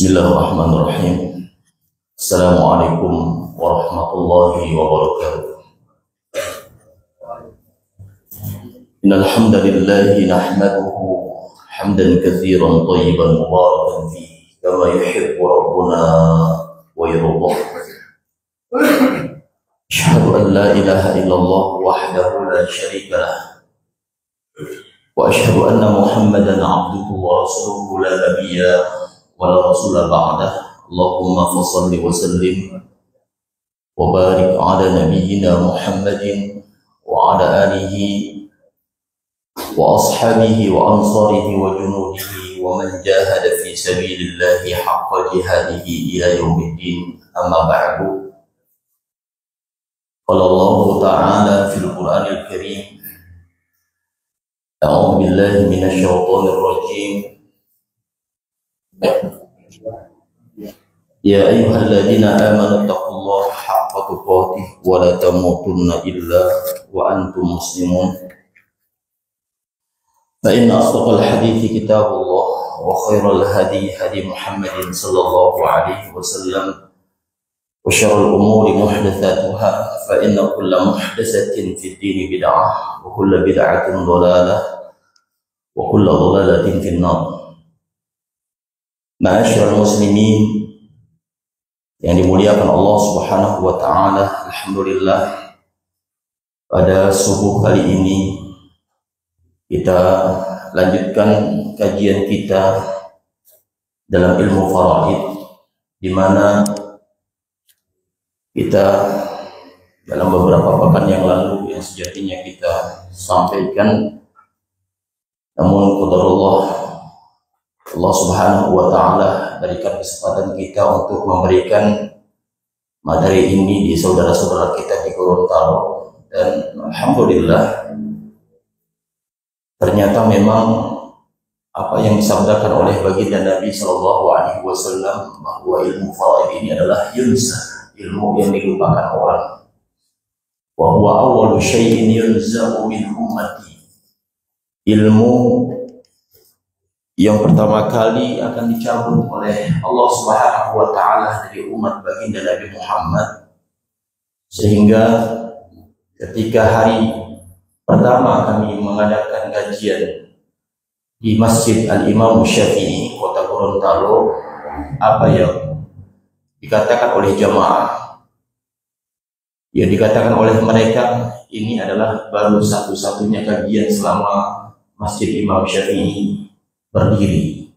Bismillahirrahmanirrahim. Assalamualaikum warahmatullahi wabarakatuh. Innal hamdalillah nahmaduhu hamdan katsiran thayyiban mubarakan fihi kama yuhibbu rabbuna wa yardah. Asyhadu an la ilaha illallah wahdahu la syarika lah. Wa asyhadu anna Muhammadan abduhu wa rasuluhu la nabiyya wa la rasula ba'dah. Allahumma fassalli wa sallim wa barik ala nabiyyina Muhammadin wa ala alihi wa ashabihi wa ansarihi wa junudihi wa man jahada fi sabilillahi haqqa jihadihi ila yaumiddin. Amma ba'du. Qala Allah ta'ala fil Qur'anil Karim, a'udzu billahi minasy syaithanir rajim. Ya ayyuhalladzina amanu taqullaha haqqa tuqatih wa la tamutunna illa wa antum muslimun. Fa inna asdaqal hadithi kitabullah wa khairal hadi hadi Muhammadin sallallahu alaihi wasallam wa syarrul umuri muhdatsatuha fa inna kulla muhdatsatin fid dini bid'ah wa kulla bid'atin dhalalah wa kulla dhalalatin fin nar. Ma'asyiral muslimin yang dimuliakan Allah Subhanahu wa taala, alhamdulillah pada subuh kali ini kita lanjutkan kajian kita dalam ilmu faraid, di mana kita dalam beberapa pekan yang lalu yang sejatinya kita sampaikan, namun qadarullah Allah Subhanahu wa taala berikan kesempatan kita untuk memberikan materi ini di saudara-saudara kita di Gorontalo, dan alhamdulillah ternyata memang apa yang disabdakan oleh baginda Nabi Shallallahu Alaihi Wasallam bahwa ilmu faraid ini adalah yunsa, ilmu yang dilupakan orang. Wa huwa awwalu syai'in yunza'u min ummati, ilmu yang pertama kali akan dicabut oleh Allah Subhanahu wa taala dari umat baginda Nabi Muhammad, sehingga ketika hari pertama kami mengadakan kajian di Masjid Al-Imam Syafi'i Kota Gorontalo, apa yang dikatakan oleh jamaah, yang dikatakan oleh mereka, ini adalah baru satu-satunya kajian selama Masjid Imam Syafi'i berdiri.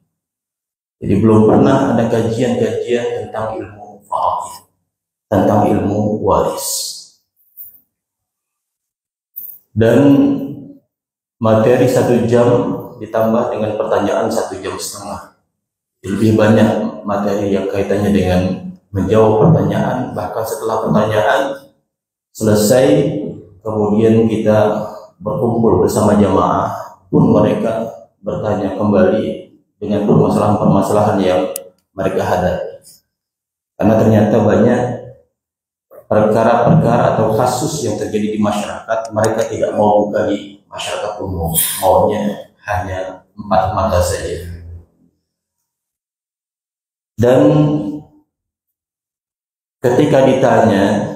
Jadi belum pernah ada kajian-kajian tentang ilmu faraid, tentang ilmu waris. Dan materi 1 jam ditambah dengan pertanyaan 1,5 jam. Lebih banyak materi yang kaitannya dengan menjawab pertanyaan. Bahkan setelah pertanyaan selesai, kemudian kita berkumpul bersama jamaah, pun mereka bertanya kembali dengan permasalahan-permasalahan yang mereka hadapi. Karena ternyata banyak perkara-perkara atau kasus yang terjadi di masyarakat, mereka tidak mau buka di masyarakat umum, maunya hanya 4 mata saja. Dan ketika ditanya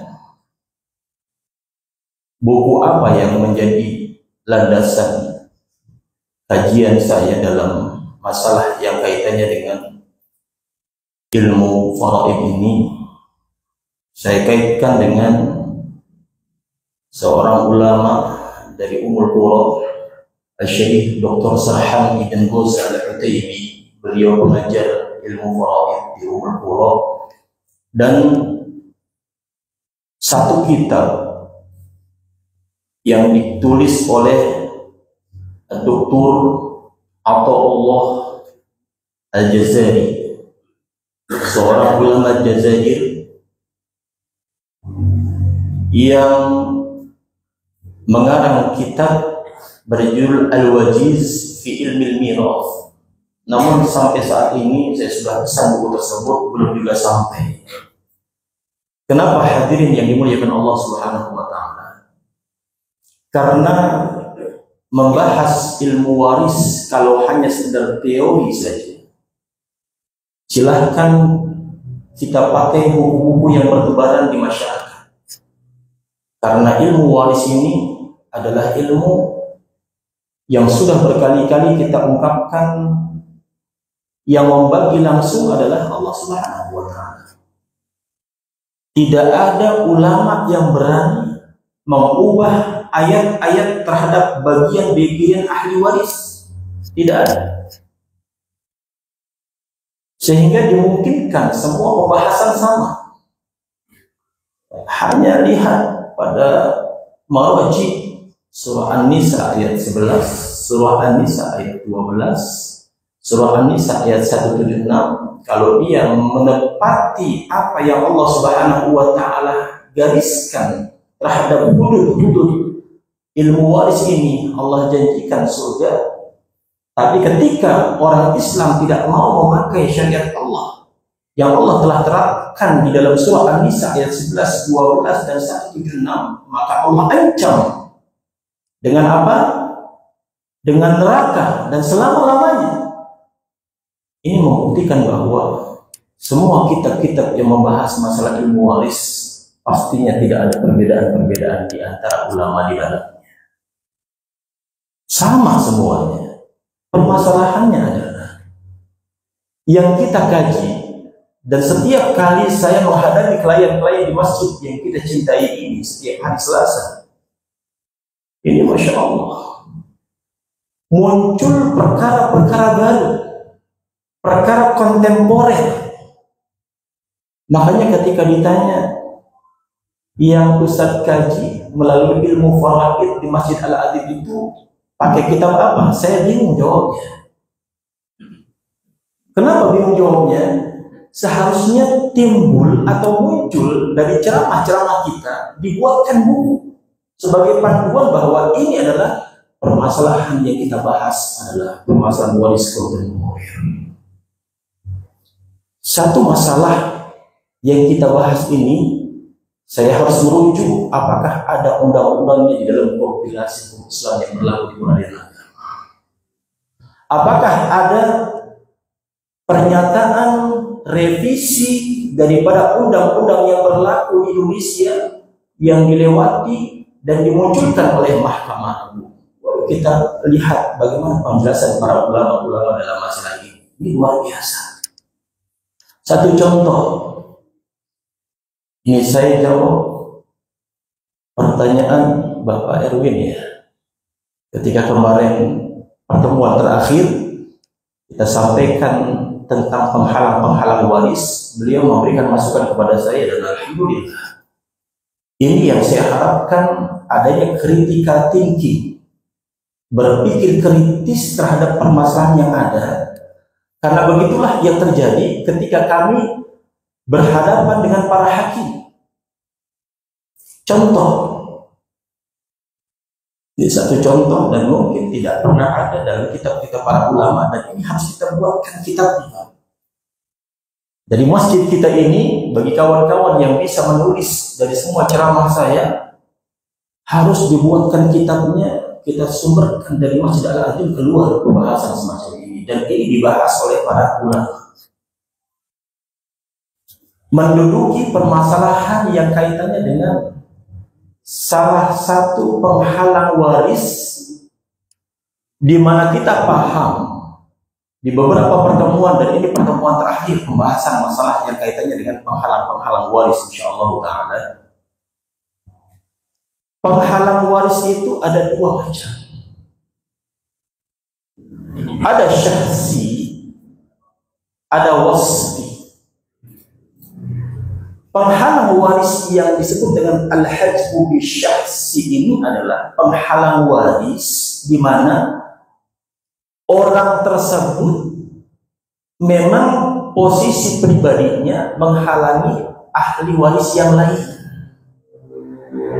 buku apa yang menjadi landasan kajian saya dalam masalah yang kaitannya dengan ilmu faraid ini, saya kaitkan dengan seorang ulama dari Ummul Qura, Syekh Dr. Sarhan Ibn Ghoz Al-Utaibi. Beliau mengajar ilmu faraid di Ummul Qura, dan satu kitab yang ditulis oleh Dr. Athaullah Al-Jazairi, seorang ulama Jazair yang mengarang kitab berjudul Al-Wajiz fi Ilmil Mirath. Namun sampai saat ini saya sudah pesan buku tersebut belum juga sampai. Kenapa hadirin yang dimuliakan Allah Subhanahu wa taala? Karena membahas ilmu waris kalau hanya sekedar teori saja, silahkan kita pakai buku-buku yang bertebaran di masyarakat. Karena ilmu waris ini adalah ilmu yang sudah berkali-kali kita ungkapkan, yang membagi langsung adalah Allah Subhanahu wa taala. Tidak ada ulama yang berani mengubah ayat-ayat terhadap bagian-bagian ahli waris. Tidak ada. Sehingga dimungkinkan semua pembahasan sama. Hanya lihat pada Maraji surah An-Nisa ayat 11, surah An-Nisa ayat 12, surah An-Nisa ayat 176. Kalau dia menepati apa yang Allah Subhanahu wa taala gariskan terhadap hudud-hudud ilmu waris ini, Allah janjikan surga. Tapi ketika orang Islam tidak mau memakai syariat Allah yang Allah telah terapkan di dalam surah An-Nisa ayat 11, 12 dan 176, maka Allah ancam dengan apa? Dengan neraka dan selama-lamanya. Ini membuktikan bahwa semua kitab-kitab yang membahas masalah ilmu waris pastinya tidak ada perbedaan-perbedaan di antara ulama di dalamnya. Sama semuanya. Permasalahannya adalah yang kita kaji, dan setiap kali saya menghadapi klien-klien di masjid yang kita cintai ini setiap hari Selasa, ini Masya Allah, muncul perkara-perkara baru, perkara kontemporer. Makanya ketika ditanya yang Ustadz kaji melalui ilmu faraid di Masjid Al-Adib itu pakai kitab apa? Saya bingung jawabnya. Kenapa bingung jawabnya? Seharusnya timbul atau muncul dari ceramah-ceramah kita, dibuatkan buku sebagai panduan bahwa ini adalah permasalahan yang kita bahas adalah permasalahan waris kontemporer. Satu masalah yang kita bahas ini, saya harus merujuk apakah ada undang-undangnya di dalam kompilasi hukum Islam yang berlaku di pengadilan agama. Apakah ada pernyataan revisi daripada undang-undang yang berlaku di Indonesia yang dilewati dan dimunculkan oleh Mahkamah Agung? Kita lihat bagaimana penjelasan para ulama-ulama dalam masalah ini. Ini luar biasa. Satu contoh, ini saya jawab pertanyaan Bapak Erwin ya. Ketika kemarin pertemuan terakhir kita sampaikan tentang penghalang-penghalang waris, beliau memberikan masukan kepada saya dan alhamdulillah. Ini yang saya harapkan, adanya critical thinking, berpikir kritis terhadap permasalahan yang ada. Karena begitulah yang terjadi ketika kami berhadapan dengan para hakim. Contoh, Ini satu contoh dan mungkin tidak pernah ada dalam kitab-kitab para ulama, dan ini harus kita buatkan kitabnya. Dari masjid kita ini, bagi kawan-kawan yang bisa menulis dari semua ceramah saya, harus dibuatkan kitabnya, kita sumberkan dari Masjid Al-Azim keluar pembahasan semacam ini, dan ini dibahas oleh para ulama. Menduduki permasalahan yang kaitannya dengan salah satu penghalang waris, di mana kita paham di beberapa pertemuan, dan ini pertemuan terakhir pembahasan masalah yang kaitannya dengan penghalang-penghalang waris, insyaallah ta'ala. Penghalang waris itu ada dua macam. Ada syahsi, ada wasfi. Penghalang waris yang disebut dengan al-hajbu bisyahsi ini adalah penghalang waris di mana orang tersebut memang posisi pribadinya menghalangi ahli waris yang lain.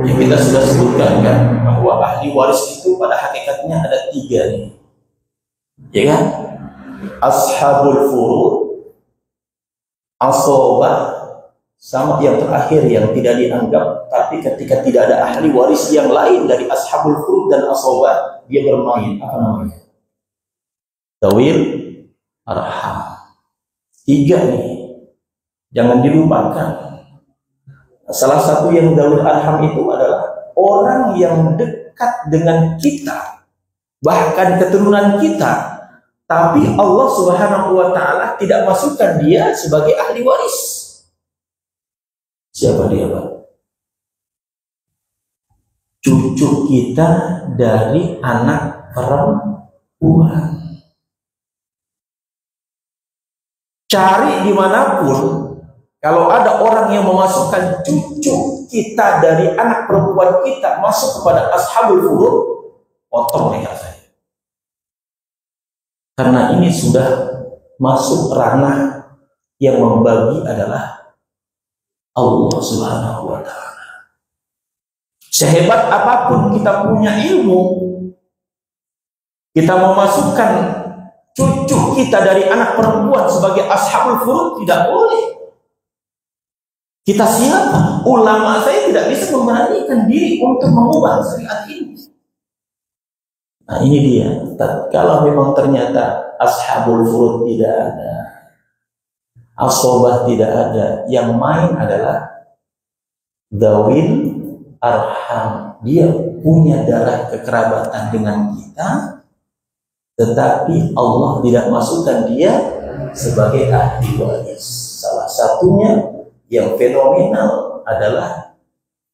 Yang kita sudah sebutkan kan, bahwa ahli waris itu pada hakikatnya ada tiga nih, ya kan? Ashabul furud, asobah, sama yang terakhir yang tidak dianggap, tapi ketika tidak ada ahli waris yang lain dari ashabul furud dan asobah, dia bermain apa namanya? Tawil arham. Tiga nih, jangan dilupakan. Salah satu yang dawil arham itu adalah orang yang dekat dengan kita, bahkan keturunan kita, tapi Allah Subhanahu wa ta'ala tidak masukkan dia sebagai ahli waris. Siapa dia, Pak? Cucu kita dari anak perempuan. Cari dimanapun, kalau ada orang yang memasukkan cucu kita dari anak perempuan kita masuk kepada ashabul furud, potong leher saya. Karena ini sudah masuk ranah yang membagi adalah Allah Subhanahu wa ta'ala. Sehebat apapun kita punya ilmu, kita memasukkan cucu kita dari anak perempuan sebagai ashabul furud tidak boleh. Kita siapa? Ulama saya tidak bisa memberanikan diri untuk mengubah syariat ini. Nah ini dia. Kalau memang ternyata ashabul furud tidak ada, asobah tidak ada, yang main adalah dawil arham. Dia punya darah kekerabatan dengan kita, tetapi Allah tidak masukkan dia sebagai ahli waris. Salah satunya yang fenomenal adalah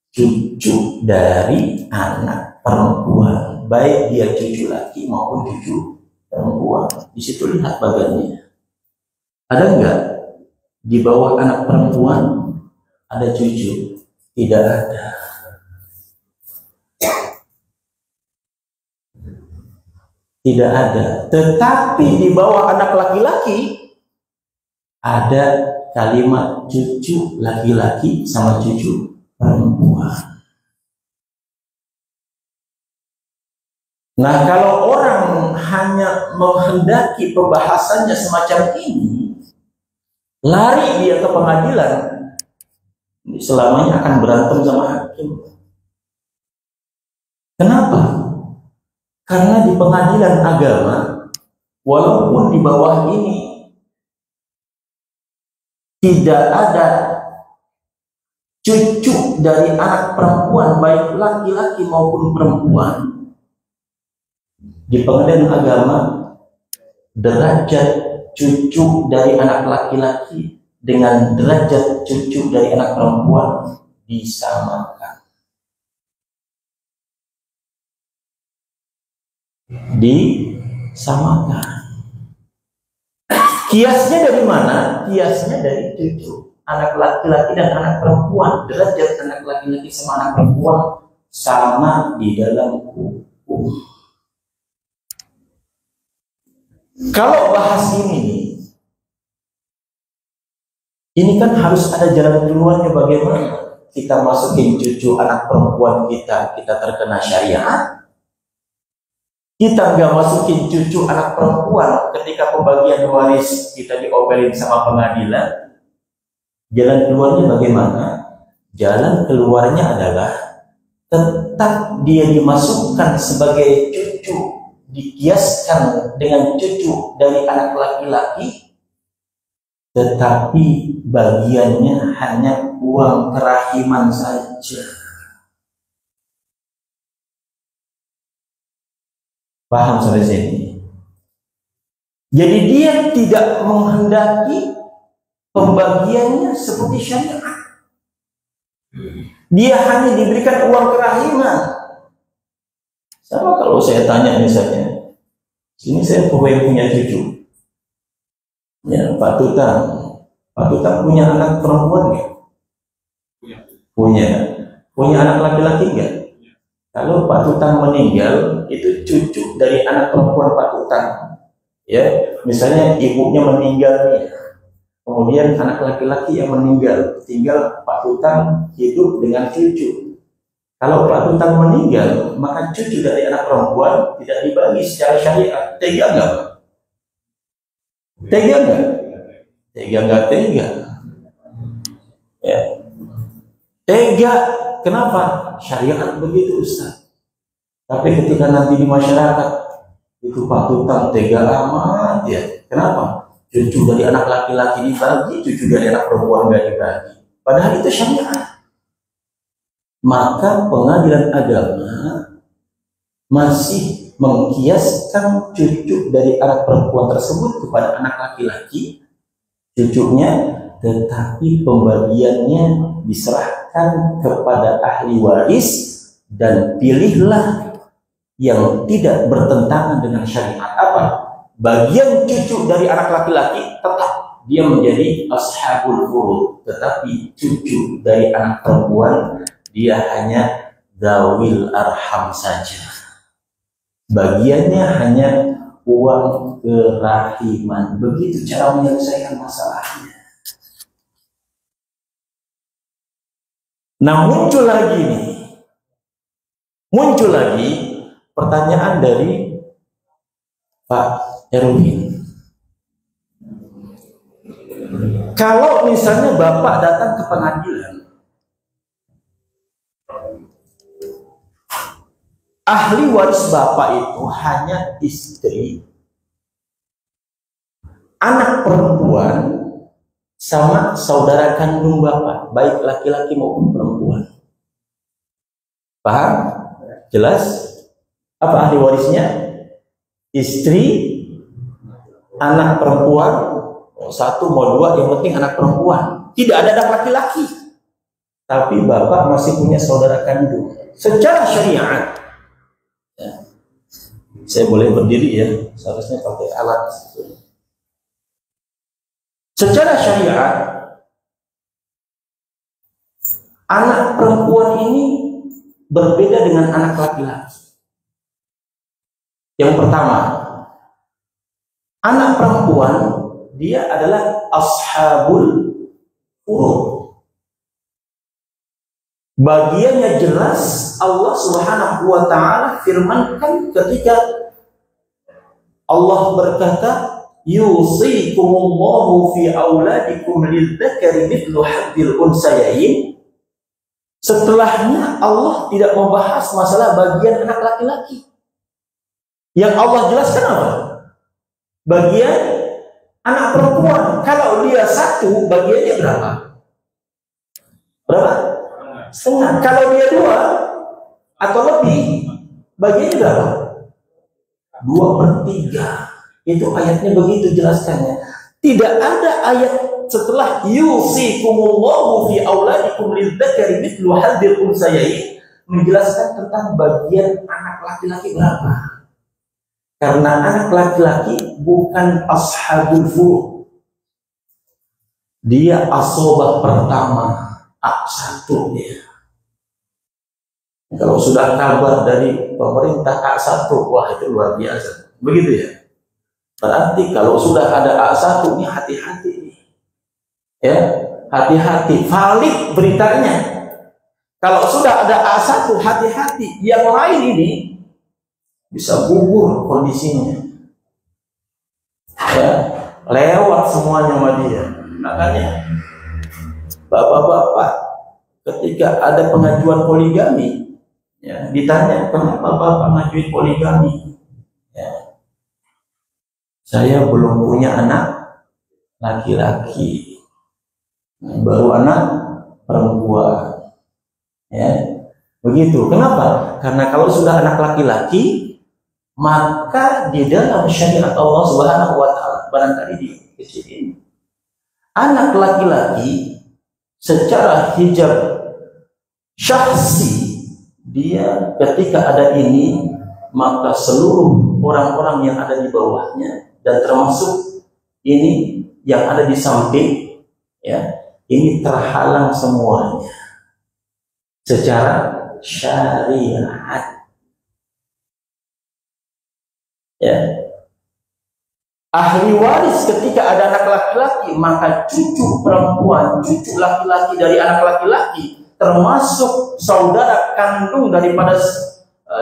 cucu dari anak perempuan, baik dia cucu laki maupun cucu perempuan. Di situ lihat bagiannya. Ada enggak di bawah anak perempuan ada cucu? Tidak ada. Tidak ada. Tetapi di bawah anak laki-laki ada kalimat cucu laki-laki sama cucu perempuan. Nah, kalau orang hanya menghendaki pembahasannya semacam ini, lari dia ke pengadilan, selamanya akan berantem sama hakim. Kenapa? Karena di pengadilan agama, walaupun di bawah ini tidak ada cucu dari anak perempuan, baik laki-laki maupun perempuan, di pengadilan agama, derajat cucu dari anak laki-laki dengan derajat cucu dari anak perempuan disamakan. Disamakan. Kiasnya dari mana? Kiasnya dari cucu anak laki-laki dan anak perempuan. Derajat anak laki-laki sama anak perempuan sama di dalam hukum. Kalau bahas ini kan harus ada jalan keluarnya. Bagaimana kita masukin cucu anak perempuan kita terkena syariat, Kita nggak masukin cucu anak perempuan ketika pembagian waris, kita diomelin sama pengadilan. Jalan keluarnya bagaimana? Jalan keluarnya adalah tetap dia dimasukkan sebagai cucu, dikiaskan dengan cucu dari anak laki-laki, tetapi bagiannya hanya uang kerahiman saja. Paham sampai sini? Jadi dia tidak menghendaki pembagiannya seperti syariat. Dia hanya diberikan uang kerahiman. Sama kalau saya tanya misalnya, sini saya punya cucu, ya Pak Tutang punya anak perempuan nggak? Punya anak laki-laki nggak? Kalau Pak Tutang meninggal, itu cucu dari anak perempuan Pak Tutang, ya misalnya ibunya meninggal nih, kemudian anak laki-laki yang meninggal, tinggal Pak Tutang hidup dengan cucu. Kalau Pak Tutang meninggal, maka cucu dari anak perempuan tidak dibagi secara syariat. Tega nggak, Pak? Tega nggak? Tega nggak tega? Ya. Tega. Kenapa? Syariat begitu, Ustaz. Tapi ketika nanti di masyarakat, itu Pak Tutang tega amat ya. Kenapa? Cucu dari anak laki-laki dibagi, cucu dari anak perempuan nggak dibagi. Padahal itu syariat. Maka pengadilan agama masih mengkiaskan cucu dari anak perempuan tersebut kepada anak laki-laki, cucunya, tetapi pembagiannya diserahkan kepada ahli waris, dan pilihlah yang tidak bertentangan dengan syariat. Apa? Bagian cucu dari anak laki-laki tetap dia menjadi ashabul furud, tetapi cucu dari anak perempuan dia hanya zawil arham saja. Bagiannya hanya uang kerahiman. Begitu cara menyelesaikan masalahnya. Nah, muncul lagi pertanyaan dari Pak Erwin. Kalau misalnya Bapak datang ke pengadilan, ahli waris Bapak itu hanya istri, anak perempuan, sama saudara kandung Bapak, baik laki-laki maupun perempuan. Paham? Jelas? Apa ahli warisnya? Istri, anak perempuan, satu mau dua, yang penting anak perempuan. Tidak ada anak laki-laki. Tapi Bapak masih punya saudara kandung. Secara syariat, ya, saya boleh berdiri ya, seharusnya pakai alat. Secara syariat, anak perempuan ini berbeda dengan anak laki-laki. Yang pertama, anak perempuan dia adalah ashabul furud. Bagiannya jelas Allah Subhanahu wa taala firmankan ketika Allah berkata, yusikumullahu fi auladikum lidzakari mithlu hadzil unsayain. Setelahnya Allah tidak membahas masalah bagian anak laki-laki. Yang Allah jelaskan apa? Bagian anak perempuan. Kalau dia satu, bagiannya berapa? Berapa? Setengah. Kalau dia dua atau lebih, bagiannya berapa? 2/3. Itu ayatnya begitu jelaskannya. Tidak ada ayat setelah yusikumullahu fi auladikum lidzakari mithlu hadzil unsayain menjelaskan tentang bagian anak laki-laki berapa. Karena anak laki-laki bukan ashabul furud. Dia asobah pertama, A1 dia. Kalau sudah kabar dari pemerintah A1, wah itu luar biasa. Begitu ya. Berarti kalau sudah ada A1 ini hati-hati nih. Ya, hati-hati, valid beritanya. Kalau sudah ada A1 hati-hati. Yang lain ini bisa gugur kondisinya. Ya, lewat semuanya sama dia. Makanya bapak-bapak ketika ada pengajuan poligami, ya, ditanya kenapa bapak ngajuin poligami, ya, saya belum punya anak laki-laki, baru anak perempuan, ya, begitu. Kenapa? Karena kalau sudah anak laki-laki, maka di dalam syariat Allah Subhanahu wa Ta'ala, barangkali di sini, anak laki-laki secara hijab syahsi, dia ketika ada ini, maka seluruh orang-orang yang ada di bawahnya dan termasuk ini yang ada di samping, ya, ini terhalang semuanya secara syariat. Ya. Ahli waris ketika ada anak laki-laki, maka cucu perempuan, cucu laki-laki dari anak laki-laki, termasuk saudara kandung daripada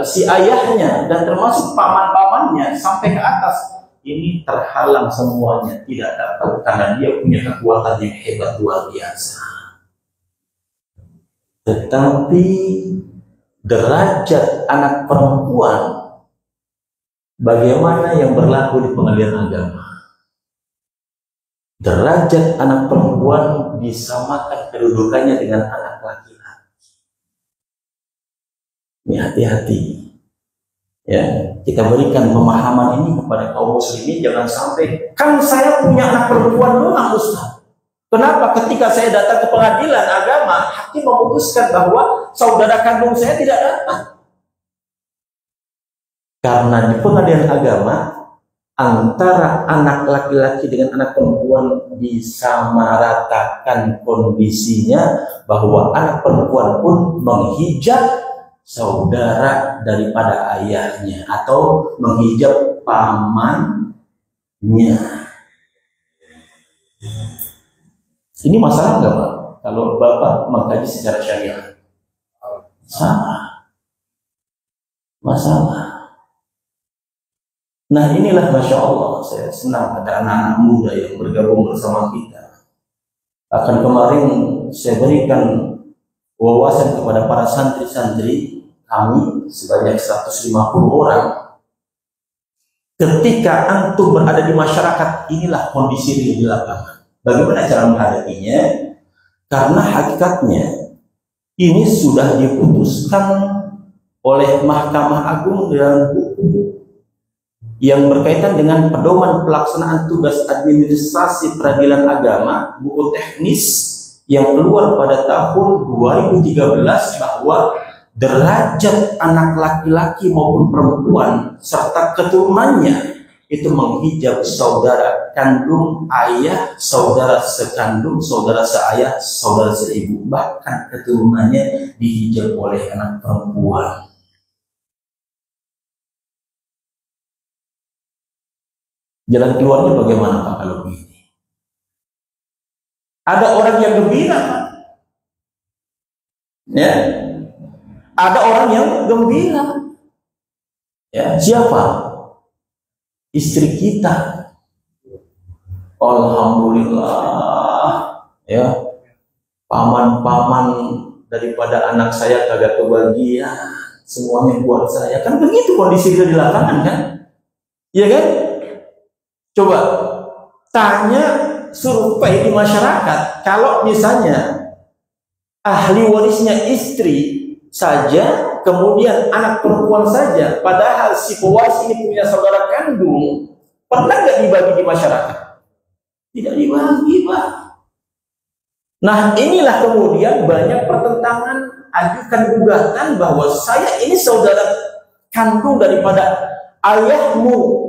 si ayahnya dan termasuk paman-pamannya sampai ke atas, ini terhalang semuanya, tidak dapat, karena dia punya kekuatan yang hebat luar biasa. Tetapi derajat anak perempuan bagaimana yang berlaku di pengadilan agama? Derajat anak perempuan disamakan kedudukannya dengan anak laki-laki. Ini hati-hati. Ya, kita berikan pemahaman ini kepada kaum muslimin, jangan sampai kan saya punya anak perempuan doang, Ustaz. Kenapa ketika saya datang ke pengadilan agama, hakim memutuskan bahwa saudara kandung saya tidak datang? Karena di pengadilan agama antara anak laki-laki dengan anak perempuan disamaratakan kondisinya, bahwa anak perempuan pun menghijab saudara daripada ayahnya atau menghijab pamannya. Ini masalah nggak, Pak? Kalau Bapak mengkaji secara syariat, salah, masalah. Nah, inilah Masya Allah, saya senang ada anak-anak muda yang bergabung bersama kita. Akan kemarin saya berikan wawasan kepada para santri-santri kami sebanyak 150 orang. Ketika antum berada di masyarakat, inilah kondisi di lapangan. Bagaimana cara menghadapinya? Karena hakikatnya ini sudah diputuskan oleh Mahkamah Agung dalam buku yang berkaitan dengan pedoman pelaksanaan tugas administrasi peradilan agama, buku teknis yang keluar pada tahun 2013, bahwa derajat anak laki-laki maupun perempuan serta keturunannya itu menghijab saudara kandung, ayah, saudara sekandung, saudara seayah, saudara seibu, bahkan keturunannya dihijab oleh anak perempuan. Jalan keluarnya bagaimana, Pak, kalau begini? Ada orang yang gembira, Pak. Ya. Ada orang yang gembira. Ya, siapa? Istri kita. Alhamdulillah, ya, paman-paman daripada anak saya kagak kebagian, semuanya buat saya. Kan begitu kondisi kita di lapangan, kan? Iya kan? Coba tanya, survei di masyarakat, kalau misalnya ahli warisnya istri saja, kemudian anak perempuan saja, padahal si pewaris ini punya saudara kandung, pernah nggak dibagi di masyarakat? Tidak dibagi, Pak. Nah, inilah kemudian banyak pertentangan, ajukan gugatan bahwa saya ini saudara kandung daripada ayahmu,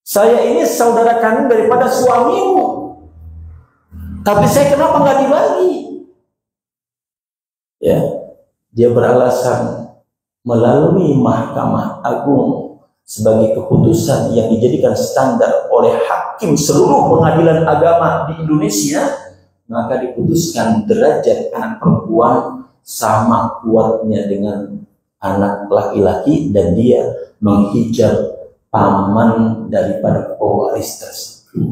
saya ini saudara kandung daripada suamimu, tapi saya kenapa nggak dibagi? Ya, dia beralasan melalui Mahkamah Agung sebagai keputusan yang dijadikan standar oleh hakim seluruh pengadilan agama di Indonesia, maka diputuskan derajat anak perempuan sama kuatnya dengan anak laki-laki dan dia menghijab paman daripada pewaris tersebut.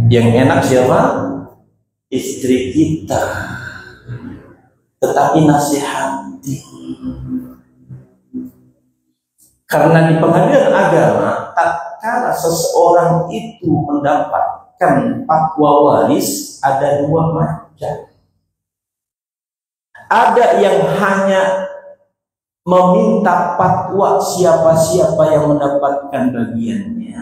Yang enak siapa? Istri kita. Tetapi nasihati. Karena di pengadilan agama, tatkala seseorang itu mendapatkan fatwa waris, ada dua macam. Ada yang hanya meminta fatwa siapa-siapa yang mendapatkan bagiannya.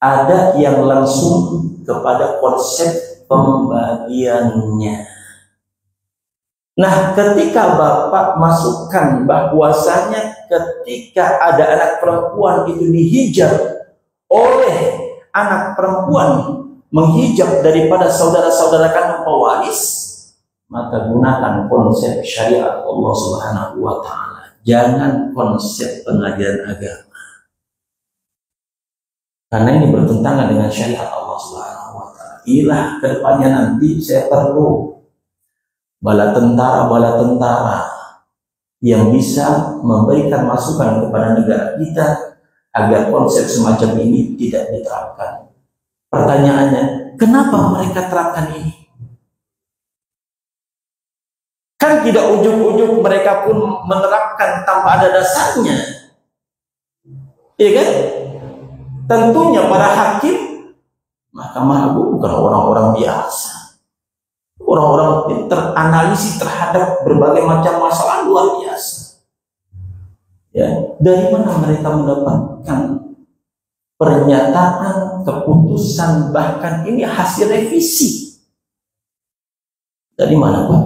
Ada yang langsung kepada konsep pembagiannya. Nah, ketika Bapak masukkan bahwasanya ketika ada anak perempuan itu dihijab oleh anak perempuan menghijab daripada saudara-saudara kandung pewaris, maka gunakan konsep syariat Allah Subhanahu wa taala. Jangan konsep pengajaran agama. Karena ini bertentangan dengan syariat Allah Subhanahu wa taala. Ilah kedepannya nanti saya perlu bala tentara yang bisa memberikan masukan kepada negara kita agar konsep semacam ini tidak diterapkan. Pertanyaannya, kenapa mereka terapkan ini? Kan tidak ujung-ujung mereka pun menerapkan tanpa ada dasarnya. Iya kan? Tentunya para hakim Mahkamah Agung bukan orang-orang biasa. Orang-orang pintar analisis terhadap berbagai macam masalah luar biasa. Ya, dari mana mereka mendapatkan pernyataan, keputusan, bahkan ini hasil revisi? Dari mana, Pak?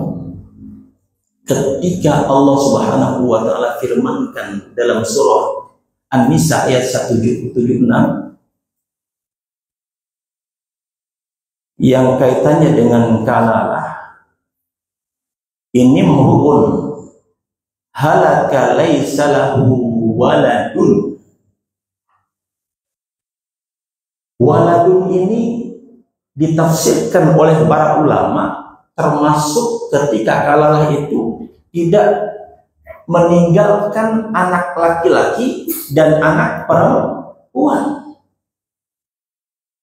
Ketika Allah Subhanahu wa taala firmankan dalam surah An-Nisa ayat 176 yang kaitannya dengan kalalah, ini mru'un halaka laisa lahu waladun. Waladun ini ditafsirkan oleh para ulama termasuk ketika kalalah itu tidak meninggalkan anak laki-laki dan anak perempuan.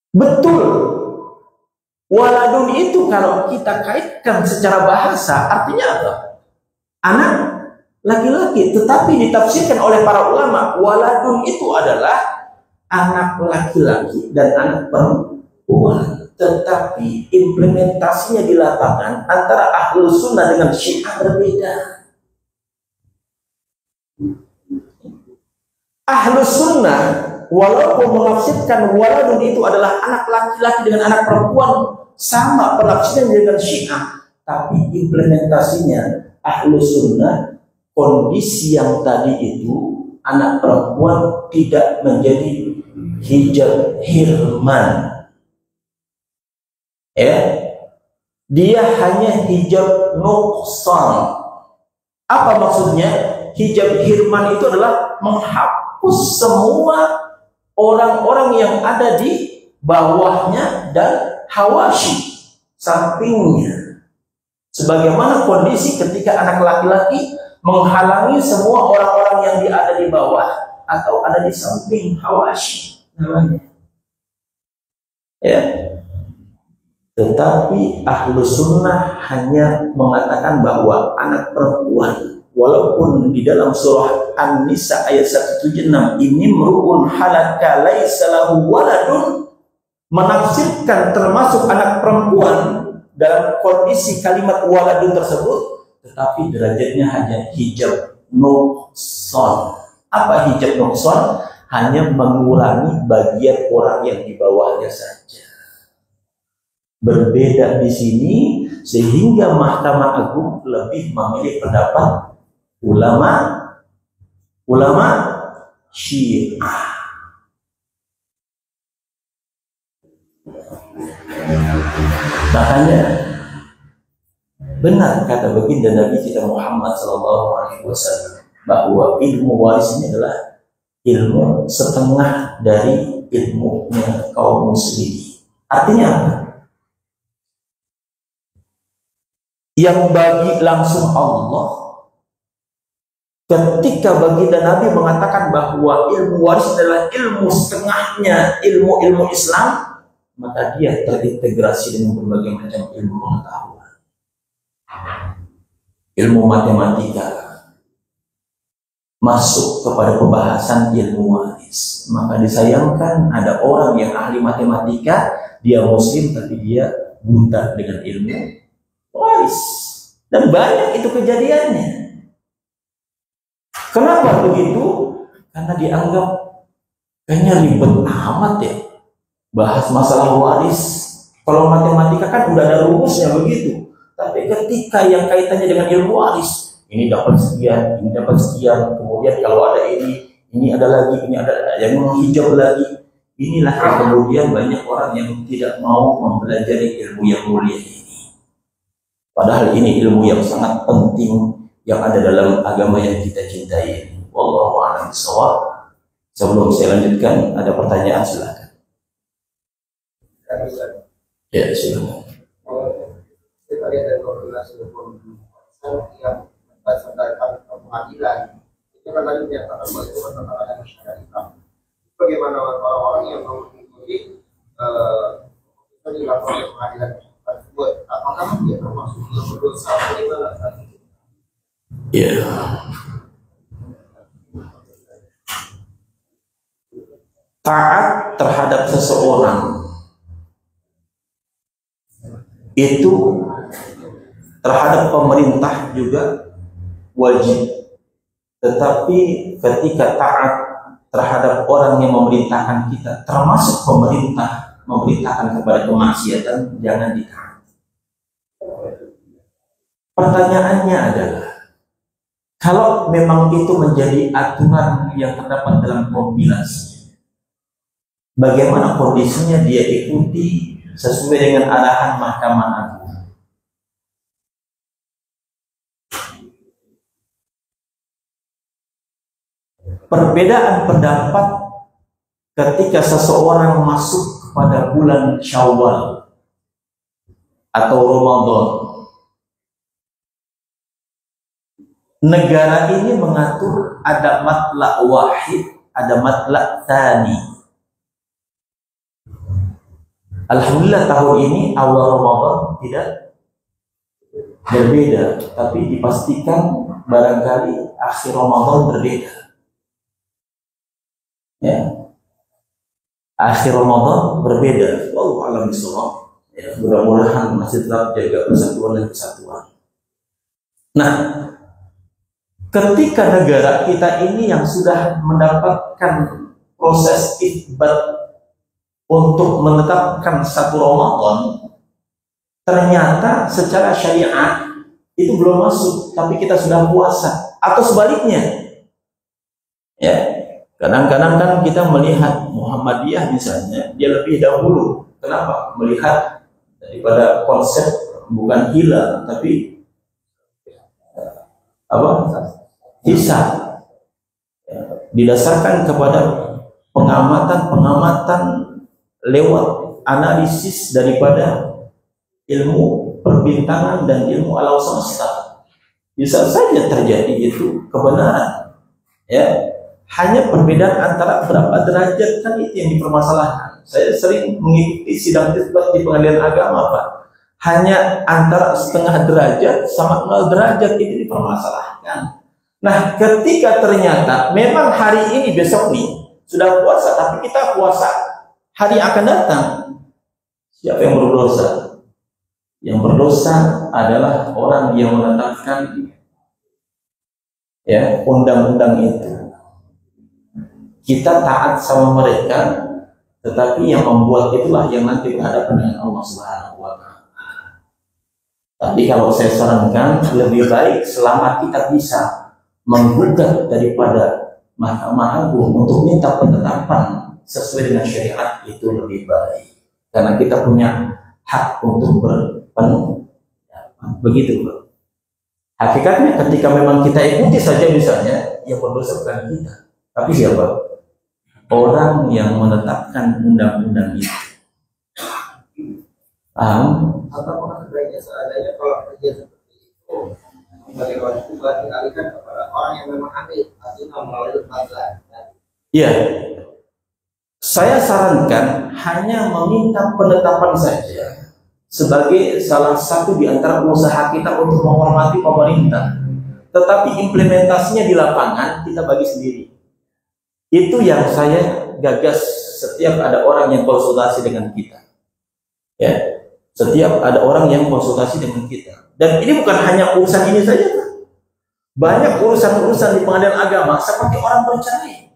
Betul. Waladun itu kalau kita kaitkan secara bahasa artinya apa? Anak laki-laki. Tetapi ditafsirkan oleh para ulama, waladun itu adalah anak laki-laki dan anak perempuan. Tetapi implementasinya di lapangan antara Ahlus Sunnah dengan Syiah berbeda. Ahlus Sunnah walaupun menafsirkan waladun itu adalah anak laki-laki dengan anak perempuan, sama penafsiran dengan Syiah, tapi implementasinya Ahlus Sunnah, kondisi yang tadi itu anak perempuan tidak menjadi hijab hirman, ya, dia hanya hijab nuqsan. Apa maksudnya? Hijab hirman itu adalah menghapus semua orang-orang yang ada di bawahnya dan hawashi sampingnya, sebagaimana kondisi ketika anak laki-laki menghalangi semua orang-orang yang ada di bawah atau ada di samping hawashi namanya, ya. Tetapi Ahlus Sunnah hanya mengatakan bahwa anak perempuan, walaupun di dalam surah An-Nisa ayat 176 ini mru'un halaka laisa lahu waladun, menafsirkan termasuk anak perempuan dalam kondisi kalimat waladun tersebut, tetapi derajatnya hanya hijab nuqsan. Apa hijab nuqsan? Hanya mengurangi bagian orang yang di bawahnya saja. Berbeda di sini sehingga Mahkamah Agung lebih memilih pendapat ulama Syiah. Makanya benar kata baginda Nabi kita Muhammad SAW bahwa ilmu waris ini adalah ilmu setengah dari ilmunya kaum muslimin. Artinya apa? yang bagi langsung Allah. Ketika baginda Nabi mengatakan bahwa ilmu waris adalah ilmu setengahnya ilmu Islam, maka dia terintegrasi dengan berbagai macam ilmu pengetahuan. Ilmu matematika masuk kepada pembahasan ilmu waris. Maka disayangkan ada orang yang ahli matematika, dia muslim tapi dia buta dengan ilmu waris. Dan banyak itu kejadiannya. Kenapa begitu? Karena dianggap kayaknya ribet amat ya bahas masalah waris. Kalau matematika kan udah ada rumusnya begitu. Tapi ketika yang kaitannya dengan ilmu waris, ini dapat sekian, ini dapat sekian, kemudian kalau ada ini ada lagi, ini ada yang menghijau lagi. Inilah yang kemudian banyak orang yang tidak mau mempelajari ilmu yang mulia ini. Padahal ini ilmu yang sangat penting yang ada dalam agama yang kita cintai. Wallahu a'lam bishawab. Sebelum saya lanjutkan, ada pertanyaan silakan. Ya, silakan. Kita lihat dari koordinasi yang berdasarkan pengadilan, itu kan tadi menyatakan bahwa tentang ada masyarakat. Bagaimana orang-orang yang mengikuti itu dilakukan oleh pengadilan tersebut? Apakah dia termasuk yang berdosa? Bagaimana? Ya. Taat terhadap seseorang itu terhadap pemerintah juga wajib. Tetapi ketika taat terhadap orang yang memerintahkan kita, termasuk pemerintah memerintahkan kepada kemaksiatan, jangan ditaati. Pertanyaannya adalah, kalau memang itu menjadi aturan yang terdapat dalam kompilasi, bagaimana kondisinya dia ikuti sesuai dengan arahan Mahkamah Agung? Perbedaan pendapat ketika seseorang masuk kepada bulan Syawal atau Ramadan. Negara ini mengatur ada matlak wahid, ada matlak tsani. Alhamdulillah tahun ini awal Ramadan tidak berbeda, tapi dipastikan barangkali akhir Ramadan berbeda. Ya, akhir Ramadan berbeda. Wallahu a'lam bishawab. Ya, mudah-mudahan masih tetap jaga persatuan dan kesatuan. Nah, ketika negara kita ini yang sudah mendapatkan proses itsbat untuk menetapkan satu Ramadan, ternyata secara syariat itu belum masuk, tapi kita sudah puasa, atau sebaliknya. Ya, kadang-kadang kan kita melihat Muhammadiyah misalnya, dia lebih dahulu. Kenapa? Melihat daripada konsep bukan hilal, tapi apa? Hisab. Ya, didasarkan kepada pengamatan lewat analisis daripada ilmu perbintangan dan ilmu alam semesta. Bisa saja terjadi itu kebenaran. Ya, hanya perbedaan antara berapa derajat kan itu yang dipermasalahkan. Saya sering mengikuti sidang isbat di pengadilan agama, Pak. Hanya antara setengah derajat sama 0 derajat itu dipermasalahkan. Nah, ketika ternyata memang hari ini besok nih sudah puasa, tapi kita puasa hari akan datang, siapa yang berdosa? Yang berdosa adalah orang yang menetapkan ya undang-undang itu. Kita taat sama mereka, tetapi yang membuat itulah yang nanti berhadapan dengan Allah Subhanahu wa Ta'ala. Tapi kalau saya sarankan, lebih baik selama kita bisa menggugat daripada Mahkamah Agung untuk minta penetapan sesuai dengan syariat, itu lebih baik. Karena kita punya hak untuk berpenuh. Begitu, Pak. Hakikatnya ketika memang kita ikuti saja misalnya, yang berdosa bukan kita, tapi siapa? Orang yang menetapkan undang-undang itu. Paham? Apakah sebaiknya seadanya kalau kerja seperti Sebagai wali itu berarti alihkan kepada orang yang memang ahli artinya melalui lembaga. Ya, saya sarankan hanya meminta penetapan saja sebagai salah satu di antara usaha kita untuk menghormati pemerintah. Tetapi implementasinya di lapangan kita bagi sendiri. Itu yang saya gagas setiap ada orang yang konsultasi dengan kita. Ya, setiap ada orang yang konsultasi dengan kita. Dan ini bukan hanya urusan ini saja. Banyak urusan-urusan di pengadilan agama seperti orang bercerai.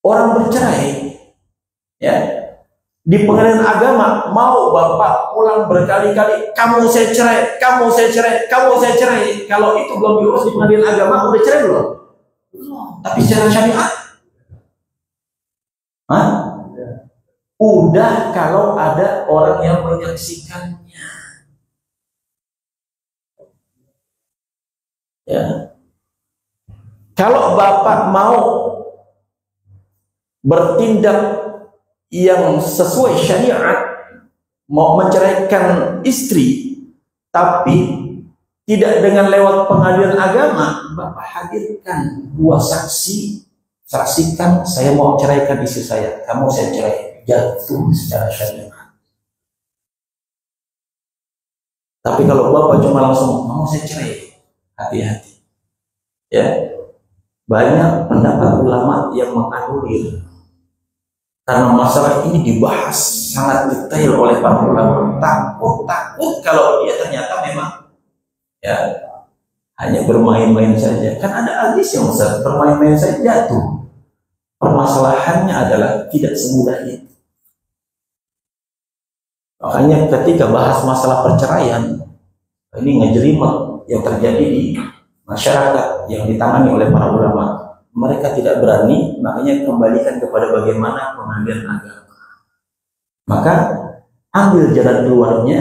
Orang bercerai, ya, di pengadilan agama mau bapak pulang berkali-kali, kamu saya cerai, kamu saya cerai, kamu saya cerai. Kalau itu belum diurus di pengadilan agama, udah cerai belum? Tapi secara syariat, udah kalau ada orang yang menyaksikannya. Ya. Kalau bapak mau bertindak yang sesuai syariat, mau menceraikan istri, tapi tidak dengan lewat pengadilan agama, bapak hadirkan dua saksi, saksikan saya mau ceraikan istri saya, kamu saya cerai, jatuh secara syariat. Tapi kalau bapak cuma langsung mau saya cerai, hati-hati. Ya, banyak pendapat ulama yang menganulir karena masalah ini dibahas sangat detail oleh para ulama. Takut kalau dia ternyata memang ya hanya bermain-main saja. Kan ada hadis yang besar, bermain-main saja jatuh. Permasalahannya adalah tidak semudah itu. Makanya ketika bahas masalah perceraian, ini ngejelimet yang terjadi di masyarakat yang ditangani oleh para ulama. Mereka tidak berani, makanya kembalikan kepada bagaimana pengadilan agama. Maka ambil jalan keluarnya.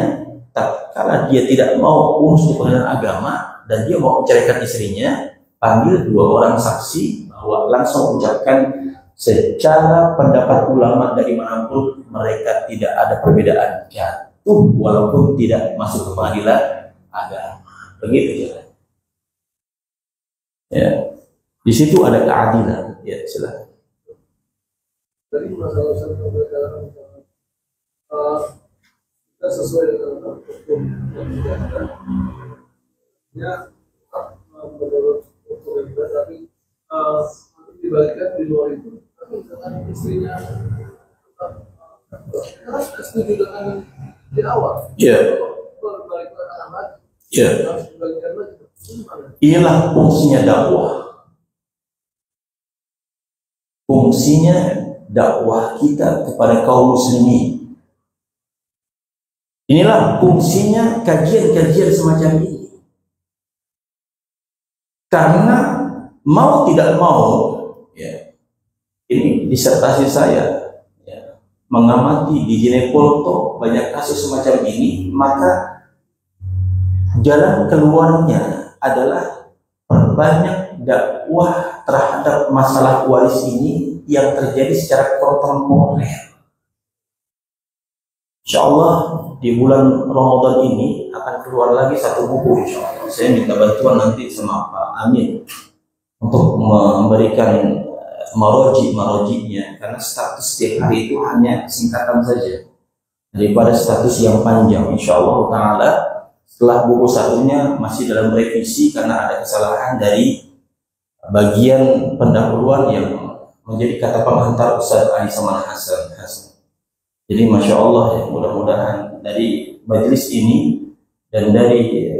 Kalau dia tidak mau urus di pengadilan agama dan dia mau menceraikan istrinya, panggil dua orang saksi bahwa langsung ucapkan secara pendapat ulama dari manapun mereka tidak ada perbedaan jatuh walaupun tidak masuk ke pengadilan agama. Begitu ya. Ya, di situ ada keadilan. Ya, silakan. Tadi masalah kita sesuai dengan hukum yang tidak ada. Ya, menurut hukum yang tidak, tapi dibalikkan di luar itu, tapi dengan istrinya harus setuju dengan di awal. Iya. Berbalikkan anak. Iya. Harus dibalikkan lagi. Inilah fungsinya dakwah. Fungsinya dakwah kita kepada kaum muslimin. Inilah fungsinya kajian-kajian semacam ini. Karena mau tidak mau, ya, ini disertasi saya, ya, mengamati di Jeneponto banyak kasus semacam ini, maka jalan keluarnya adalah perbanyak dakwah terhadap masalah waris ini yang terjadi secara kontemporer. Insya Allah di bulan Ramadan ini akan keluar lagi satu buku. Insya Allah saya minta bantuan nanti sama Pak Amin untuk memberikan marojinya, karena status setiap hari itu hanya singkatan saja daripada status yang panjang. Insya Allah Ta'ala setelah buku satunya masih dalam revisi karena ada kesalahan dari bagian pendahuluan yang menjadi kata pengantar Ustaz Ali Saman Hasan. Jadi Masya Allah ya, mudah-mudahan dari majelis ini dan dari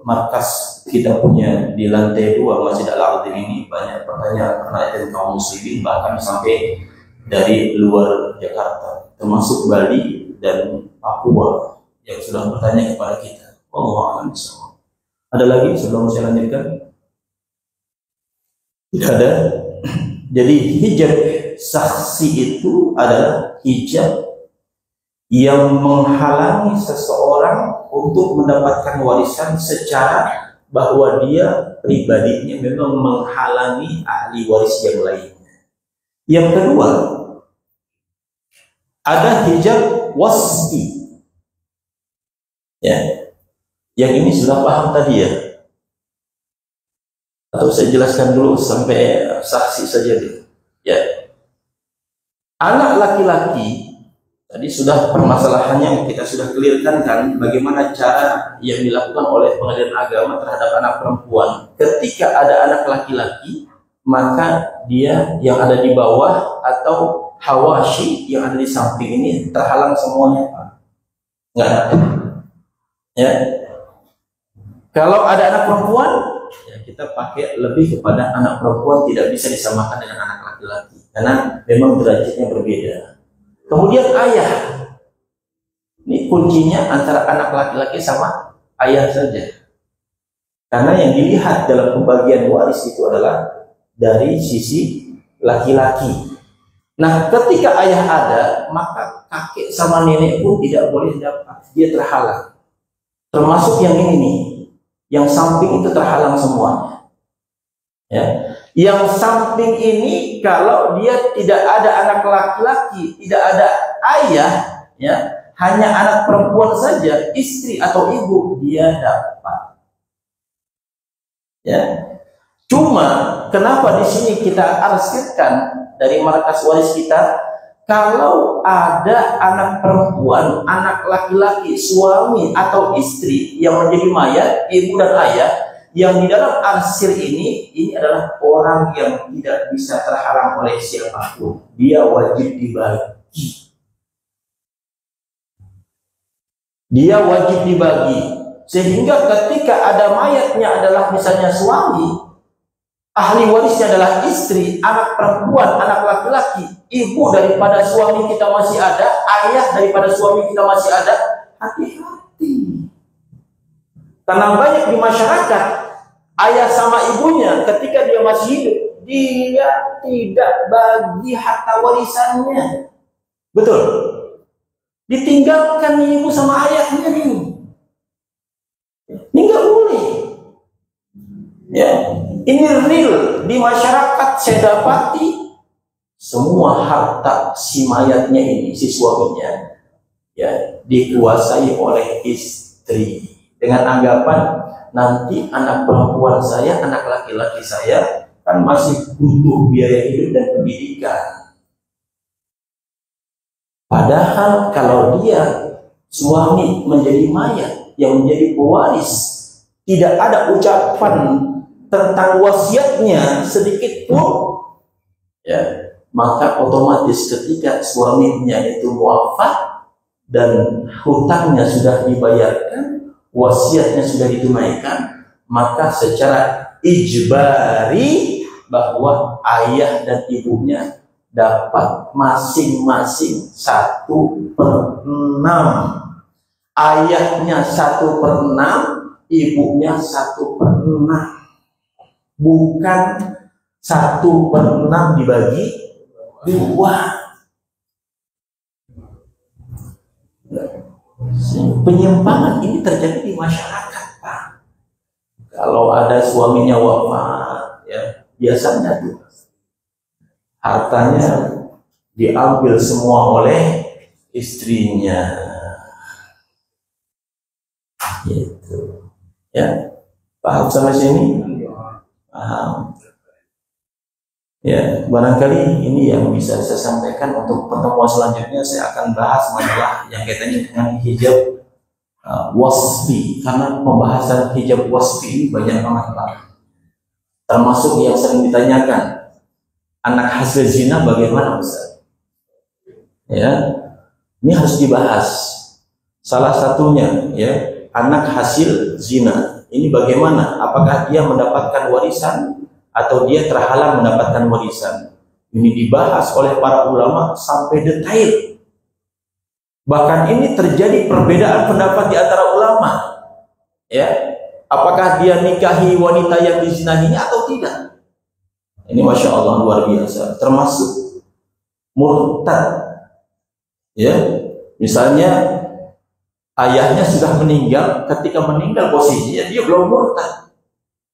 markas kita punya di lantai 2 Masjid Al-Azim ini banyak pertanyaan dari kaum muslimin, bahkan sampai dari luar Jakarta termasuk Bali dan Papua yang sudah bertanya kepada kita. Allah SWT. Ada lagi sebelum saya lanjutkan? Tidak ada. Jadi hijab saksi itu adalah hijab yang menghalangi seseorang untuk mendapatkan warisan secara bahwa dia pribadinya memang menghalangi ahli waris yang lainnya. Yang kedua, ada hijab wasfi. Ya. Yang ini sudah paham tadi ya? Atau saya jelaskan dulu sampai saksi saja deh. Ya. Anak laki-laki tadi sudah permasalahannya kita sudah clearkan kan bagaimana cara yang dilakukan oleh pengadilan agama terhadap anak perempuan. Ketika ada anak laki-laki, maka dia yang ada di bawah atau hawashi yang ada di samping ini terhalang semuanya, Pak. Enggak ada. Ya. Kalau ada anak perempuan, ya kita pakai lebih kepada anak perempuan, tidak bisa disamakan dengan anak laki-laki karena memang derajatnya berbeda. Kemudian ayah, ini kuncinya antara anak laki-laki sama ayah saja, karena yang dilihat dalam pembagian waris itu adalah dari sisi laki-laki. Nah, ketika ayah ada, maka kakek sama nenek pun tidak boleh dapat, dia terhalang. Termasuk yang ini nih, yang samping itu terhalang semuanya. Ya. Yang samping ini kalau dia tidak ada anak laki-laki, tidak ada ayah, ya, hanya anak perempuan saja, istri atau ibu, dia dapat. Ya. Cuma kenapa di sini kita arsirkan dari markas waris kita, kalau ada anak perempuan, anak laki-laki, suami atau istri yang menjadi mayat, ibu dan ayah, yang di dalam arsir ini adalah orang yang tidak bisa terhalang oleh siapapun. Dia wajib dibagi. Dia wajib dibagi. Sehingga ketika ada mayatnya adalah misalnya suami, ahli warisnya adalah istri, anak perempuan, anak laki-laki, ibu daripada suami kita masih ada, ayah daripada suami kita masih ada, hati-hati. Karena banyak di masyarakat, ayah sama ibunya ketika dia masih hidup, dia tidak bagi harta warisannya. Betul? Ditinggalkan ibu sama ayahnya nih. Ini nggak boleh. Ya. Ini real di masyarakat saya dapati semua harta si mayatnya ini, si suaminya, ya, dikuasai oleh istri dengan anggapan nanti anak perempuan saya, anak laki-laki saya kan masih butuh biaya hidup dan pendidikan. Padahal kalau dia suami menjadi mayat yang menjadi pewaris, tidak ada ucapan tentang wasiatnya sedikit pun, ya, maka otomatis ketika suaminya itu wafat dan hutangnya sudah dibayarkan, wasiatnya sudah ditunaikan, maka secara ijbari bahwa ayah dan ibunya dapat masing-masing 1/6. Ayahnya 1/6, ibunya 1/6. Bukan 1/6 dibagi 2. Penyimpangan ini terjadi di masyarakat, Pak. Kalau ada suaminya wafat, ya, biasanya tuh hartanya diambil semua oleh istrinya, gitu. Ya, paham sampai sini? Paham. Ya, barangkali ini yang bisa saya sampaikan. Untuk pertemuan selanjutnya saya akan bahas masalah yang kaitannya dengan hijab wasfi, karena pembahasan hijab wasfi ini banyak banget, Pak. Termasuk yang sering ditanyakan, anak hasil zina bagaimana, Ustaz? Ya, ini harus dibahas. Salah satunya, ya, anak hasil zina ini bagaimana? Apakah dia mendapatkan warisan atau dia terhalang mendapatkan warisan? Ini dibahas oleh para ulama sampai detail. Bahkan ini terjadi perbedaan pendapat di antara ulama. Ya, apakah dia nikahi wanita yang dizinahinya atau tidak? Ini masya Allah luar biasa. Termasuk murtad. Ya, misalnya ayahnya sudah meninggal, ketika meninggal posisinya dia belum murtad.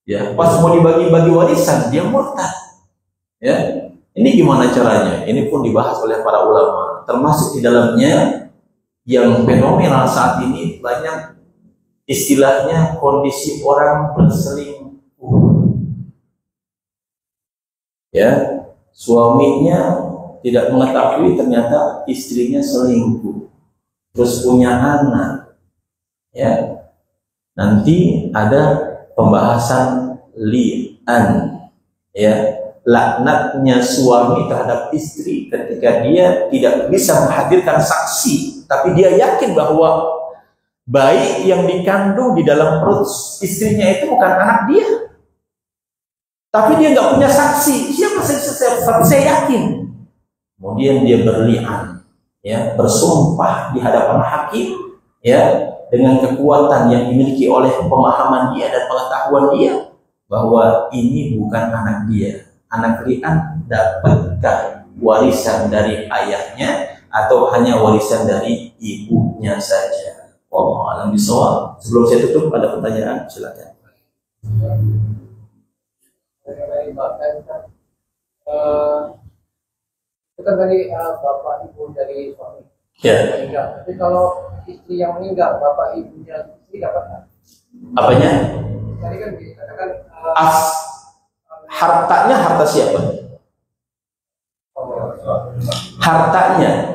Ya, pas mau dibagi-bagi warisan dia murtad. Ya, ini gimana caranya? Ini pun dibahas oleh para ulama. Termasuk di dalamnya yang fenomenal saat ini, banyak istilahnya kondisi orang berselingkuh. Ya, suaminya tidak mengetahui ternyata istrinya selingkuh, terus punya anak. Ya, nanti ada pembahasan li'an, ya, laknatnya suami terhadap istri ketika dia tidak bisa menghadirkan saksi, tapi dia yakin bahwa bayi yang dikandung di dalam perut istrinya itu bukan anak dia, tapi dia nggak punya saksi. Siapa saya yakin. Kemudian dia berli'an, ya, bersumpah di hadapan hakim, ya, dengan kekuatan yang dimiliki oleh pemahaman dia dan pengetahuan dia bahwa ini bukan anak dia. Anak li'an dapatkah warisan dari ayahnya atau hanya warisan dari ibunya saja? Wallahu a'lam bishawab. Sebelum saya tutup, ada pertanyaan, silakan. Itu kan tadi bapak ibu dari suami meninggal. Tapi kalau istri yang meninggal, bapak ibunya istri dapat apanya? Tadi kan dikatakan hartanya harta siapa? Hartanya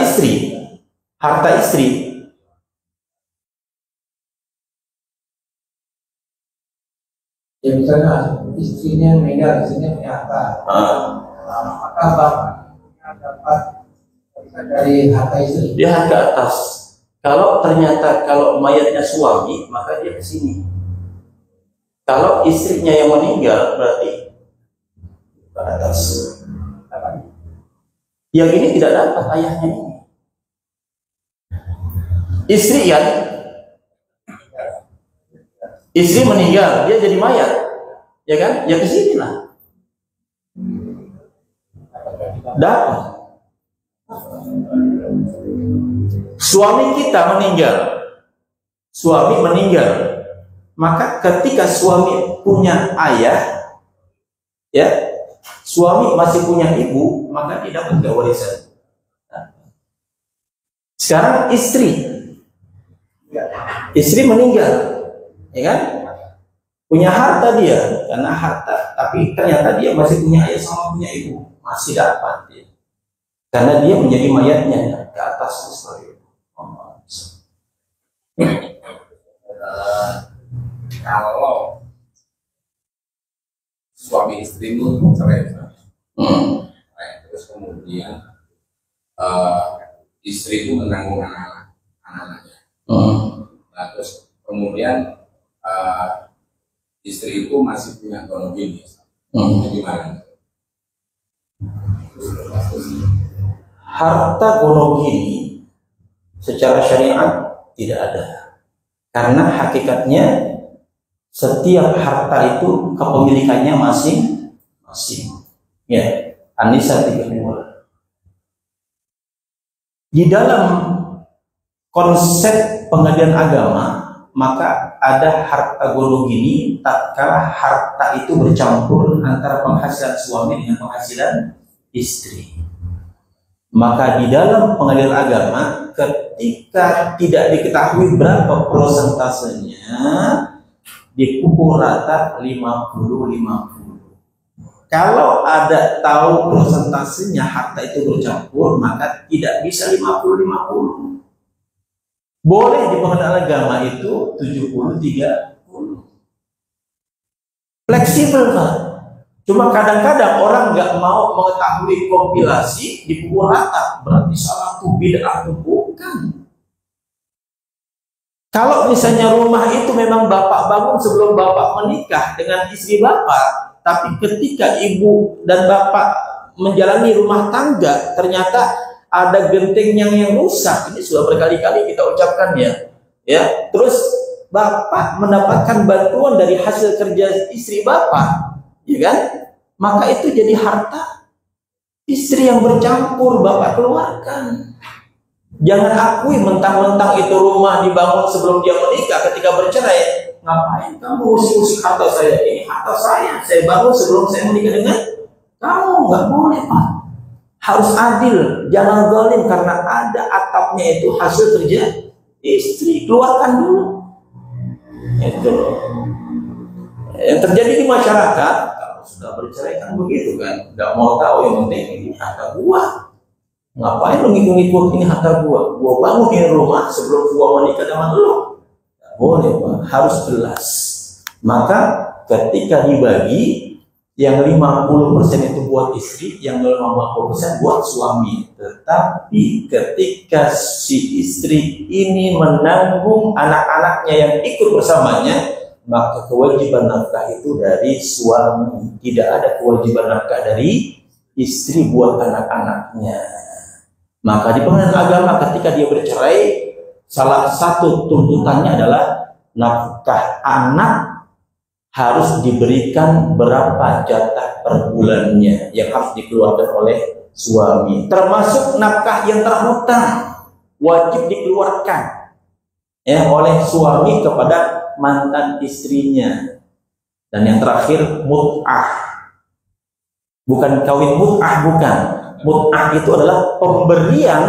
istri. Harta istri. Ya misalnya istrinya meninggal, istrinya punya harta. Maka bapaknya dapat dari harta istri. Dia harga atas. Kalau ternyata kalau mayatnya suami, maka dia ke sini. Kalau istrinya yang meninggal, berarti ke atas. Yang ini tidak dapat ayahnya ini. Istri ya, istri meninggal, dia jadi mayat, ya kan? Ya ke sini lah. Dapat. Suami kita meninggal, maka ketika suami punya ayah, ya, suami masih punya ibu, maka tidak dapat warisan. Sekarang istri meninggal, ya kan? Punya harta dia, karena harta, tapi ternyata dia masih punya ayah sama punya ibu, masih dapat dia. Karena dia menjadi mayatnya ke atas sebagai kalau suami istri itu cerai, terus kemudian istri itu menanggung anak-anaknya, nah, terus kemudian istri itu masih punya gonogini, gimana? Harta gonogini secara syariat tidak ada, karena hakikatnya setiap harta itu kepemilikannya masing-masing. Ya, An-Nisa 32. Di dalam konsep pengadilan agama, maka ada harta gonogini tatkala harta itu bercampur antara penghasilan suami dengan penghasilan istri. Maka di dalam pengadilan agama, ketika tidak diketahui berapa prosentasenya, dipukul rata 50-50. Kalau ada tahu prosentasenya harta itu bercampur, maka tidak bisa 50-50. Boleh di pengadilan agama itu 70-30. Fleksibel, Pak. Cuma kadang-kadang orang nggak mau mengetahui kompilasi dipukul rata, berarti salah tuh, bid'ah tuh, bukan. Kalau misalnya rumah itu memang bapak bangun sebelum bapak menikah dengan istri bapak, tapi ketika ibu dan bapak menjalani rumah tangga ternyata ada genteng yang rusak, ini sudah berkali-kali kita ucapkan ya. Terus bapak mendapatkan bantuan dari hasil kerja istri bapak, ya kan? Maka itu jadi harta istri yang bercampur bapak keluarkan. Jangan akui mentang-mentang itu rumah dibangun sebelum dia menikah, ketika bercerai, ngapain kamu usik-usik harta saya? Ini harta saya bangun sebelum saya menikah dengan kamu. Nggak boleh, Pak. Harus adil, jangan zalim karena ada atapnya itu hasil kerja istri, keluarkan dulu. Itu loh. Yang terjadi di masyarakat, kalau sudah bercerai kan begitu kan, nggak mau tahu, yang penting ini harta gua. Ngapain lu ngikut-ngikut, ini harta gua? Gua bangunin rumah sebelum gua menikah sama lu. Nggak boleh, Pak. Harus jelas. Maka ketika dibagi, yang 50% itu buat istri, yang 50% buat suami. Tetapi ketika si istri ini menanggung anak-anaknya yang ikut bersamanya, maka kewajiban nafkah itu dari suami. Tidak ada kewajiban nafkah dari istri buat anak-anaknya. Maka di pengadilan agama ketika dia bercerai, salah satu tuntutannya adalah nafkah anak harus diberikan berapa jatah per bulannya yang harus dikeluarkan oleh suami, termasuk nafkah yang terhutang wajib dikeluarkan oleh suami kepada mantan istrinya. Dan yang terakhir mut'ah, bukan kawin mut'ah, bukan. Mut'ah itu adalah pemberian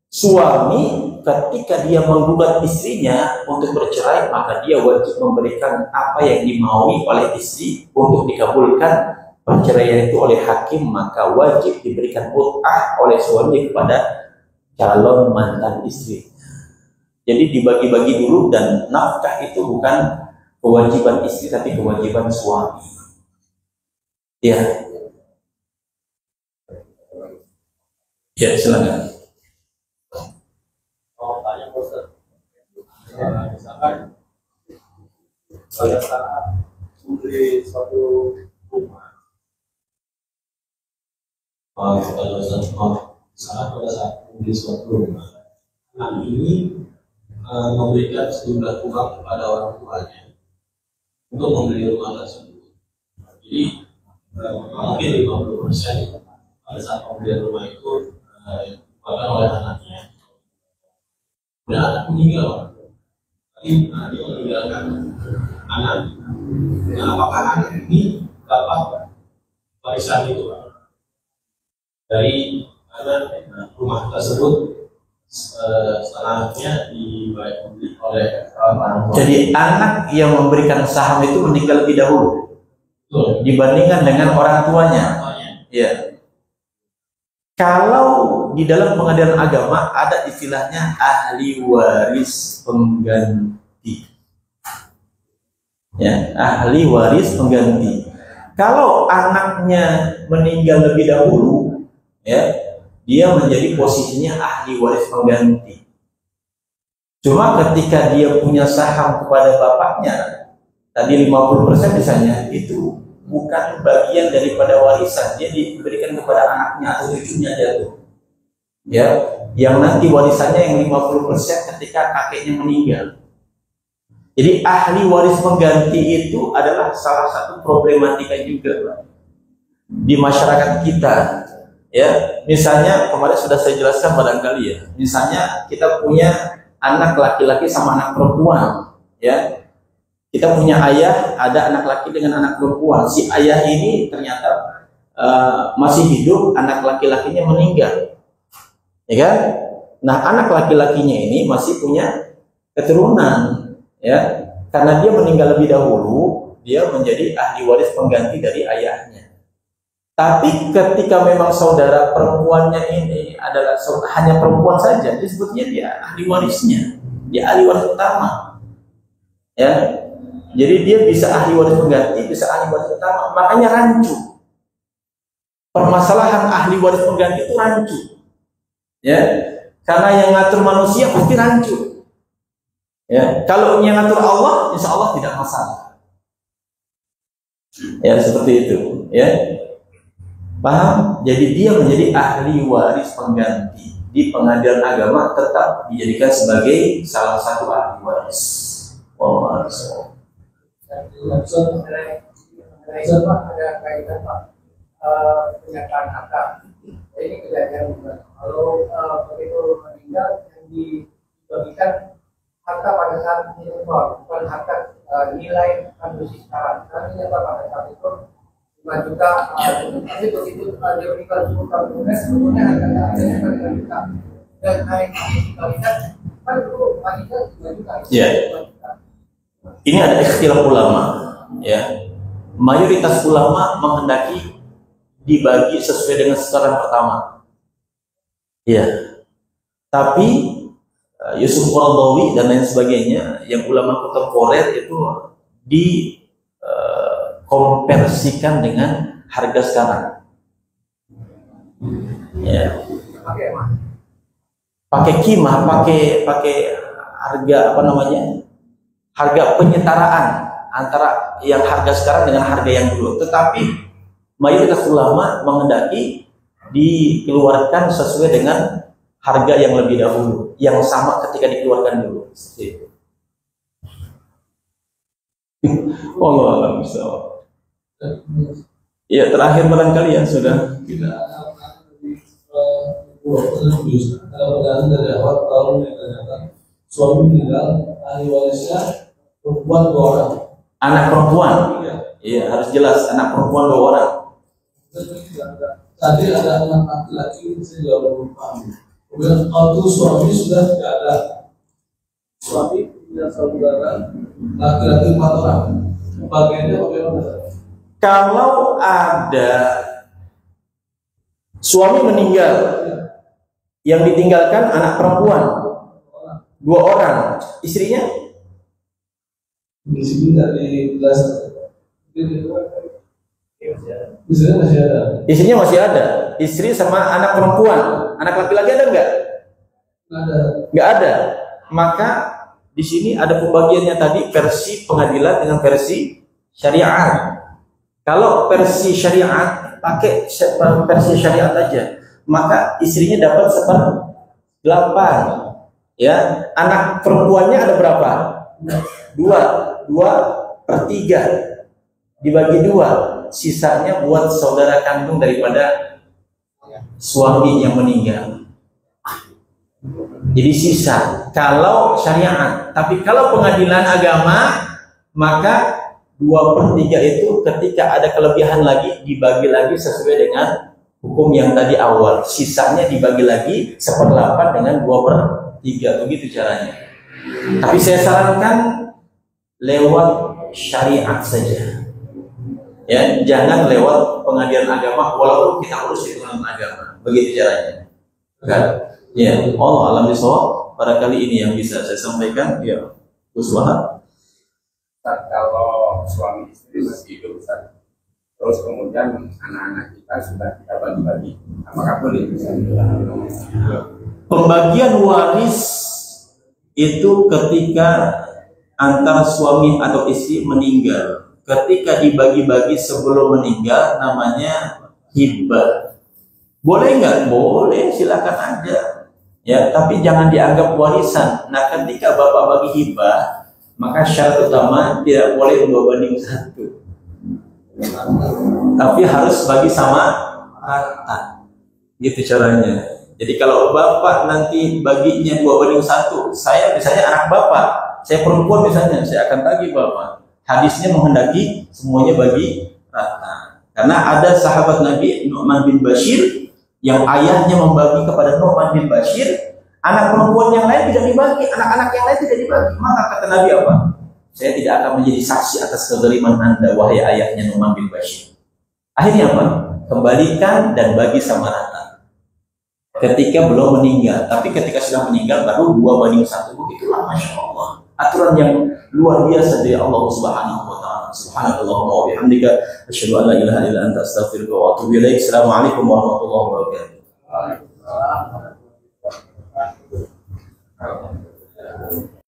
suami ketika dia menggugat istrinya untuk bercerai, maka dia wajib memberikan apa yang dimaui oleh istri untuk dikabulkan perceraian itu oleh hakim. Maka wajib diberikan mut'ah oleh suami kepada calon mantan istri. Jadi dibagi-bagi dulu, dan nafkah itu bukan kewajiban istri tapi kewajiban suami. Ya, ya silakan. Misalkan pada saat membeli suatu rumah, pada saat membeli suatu rumah, nah ini memberikan sejumlah uang kepada orang tuanya untuk membeli rumah tersebut. Jadi mungkin 50% pada saat pembelian rumah itu dilakukan oleh anaknya. Dan anak meninggal, dia meninggalkan anak. Nah, apakah anak ini dapat warisan itu, Pak? Dari anak rumah tersebut setelahnya dibeli oleh orang tua. Jadi anak yang memberikan saham itu meninggal lebih dahulu. Betul. Dibandingkan dengan orang tuanya. Ya. Kalau di dalam pengadilan agama ada istilahnya ahli waris pengganti. Ya, ahli waris pengganti. Kalau anaknya meninggal lebih dahulu, ya, dia menjadi posisinya ahli waris pengganti. Cuma ketika dia punya saham kepada bapaknya, tadi 50% misalnya, itu bukan bagian daripada warisan, dia diberikan kepada anaknya atau cucunya dia tuh. Ya, yang nanti warisannya yang 50% ketika kakeknya meninggal. Jadi ahli waris pengganti itu adalah salah satu problematika juga di masyarakat kita. Ya, misalnya kemarin sudah saya jelaskan barangkali ya. Misalnya kita punya anak laki-laki sama anak perempuan, ya. Kita punya ayah, ada anak laki dengan anak perempuan. Si ayah ini ternyata masih hidup, anak laki-lakinya meninggal, ya kan? Nah, anak laki-lakinya ini masih punya keturunan, ya. Karena dia meninggal lebih dahulu, dia menjadi ahli waris pengganti dari ayahnya. Tapi ketika memang saudara perempuannya ini adalah hanya perempuan saja, disebutnya dia ahli warisnya, dia ahli waris utama, ya. Jadi dia bisa ahli waris pengganti, bisa ahli waris utama. Makanya rancu. Permasalahan ahli waris pengganti itu rancu. Ya, karena yang ngatur manusia pasti rancu. Ya, kalau yang ngatur Allah, insya Allah tidak masalah. Ya, seperti itu. Ya, paham? Jadi dia menjadi ahli waris pengganti di pengadilan agama, tetap dijadikan sebagai salah satu ahli waris. Langsung mengenai Pak, ada kaitan Pak pernyataan harta. Ini kejadian kalau begitu meninggal yang dibagikan harta pada saat meninggal, bukan harta nilai kondisi sekarang. Karena pada saat itu 5 juta, tapi begitu dia meninggal 10 tahun kemudian sebetulnya harganya 5 juta dan naik kalikan kan itu wanita 5 juta. Iya. Ini ada ikhtilaf ulama, ya. Mayoritas ulama menghendaki dibagi sesuai dengan setoran pertama. Iya. Tapi Yusuf Qaradawi dan lain sebagainya yang ulama kontemporer itu dikonversikan dengan harga sekarang. Ya. Pakai kimah, pakai harga apa namanya? Harga penyetaraan antara yang harga sekarang dengan harga yang dulu. Tetapi mayoritas ulama menghendaki dikeluarkan sesuai dengan harga yang lebih dahulu, yang sama ketika dikeluarkan dulu. Seperti itu. Allah alam bisa. Ya, terakhir barangkali yang sudah kita dari awal tahun yang ternyata suami meninggal, ahli warisnya perempuan 2 orang. Anak perempuan, iya harus jelas anak perempuan 2 orang. Tadi ada anak laki-laki, saya juga belum paham. Kemudian waktu suami sudah tidak ada, suami punya saudara laki-laki 4 orang. Bagiannya bagaimana? Kalau ada suami meninggal, yang ditinggalkan anak perempuan 2 orang, istrinya Di sini tidak dijelaskan. Istrinya masih ada. Istrinya masih ada. Istri sama anak perempuan. Anak laki-laki ada enggak? Ada. Enggak ada. Maka di sini ada pembagiannya tadi versi pengadilan dengan versi syariat. Kalau versi syariat pakai versi syariat aja, maka istrinya dapat 1/8. Ya, anak perempuannya ada berapa? 2/3 dibagi 2, sisanya buat saudara kandung daripada suami yang meninggal. Jadi sisa kalau syariat. Tapi kalau pengadilan agama, maka 2/3 itu ketika ada kelebihan lagi dibagi lagi sesuai dengan hukum yang tadi awal. Sisanya dibagi lagi 1/8 dengan 2/3, begitu caranya. Tapi saya sarankan lewat syariat saja, ya, jangan lewat pengadilan agama walaupun kita urus di pengadilan agama, begitu caranya, kan? Ya, Allah alam bisawab. Barangkali ini yang bisa saya sampaikan. Ya, Uswah. Kalau suami istri masih hidup, terus kemudian anak-anak kita sudah kita bagi-bagi, apakah boleh bisa? Pembagian waris itu ketika antara suami atau istri meninggal, ketika dibagi-bagi sebelum meninggal namanya hibah. Boleh nggak? Boleh, silakan aja. Ya, tapi jangan dianggap warisan. Nah, ketika bapak bagi hibah, maka syarat utama tidak boleh 2/1, tapi harus bagi sama rata. Gitu caranya. Jadi kalau bapak nanti baginya 2/1, saya misalnya anak bapak, saya perempuan misalnya, saya akan bagi bapak. Hadisnya menghendaki semuanya bagi rata. Karena ada sahabat Nabi Nu'man bin Bashir yang ayahnya membagi kepada Nu'man bin Bashir, anak perempuan yang lain tidak dibagi, anak-anak yang lain tidak dibagi. Maka kata Nabi apa? Saya tidak akan menjadi saksi atas kezaliman Anda, wahai ayahnya Nu'man bin Bashir. Akhirnya apa? Kembalikan dan bagi sama rata. Ketika belum meninggal, tapi ketika sudah meninggal baru 2/1. Begitulah, masya Allah. Aturan yang luar biasa dari Allah Subhanahu wa taala. Subhanallahumma wa bihamdika asyhadu an la ilaha illa anta astaghfiruka wa atubu ilaik. Assalamualaikum warahmatullahi wabarakatuh.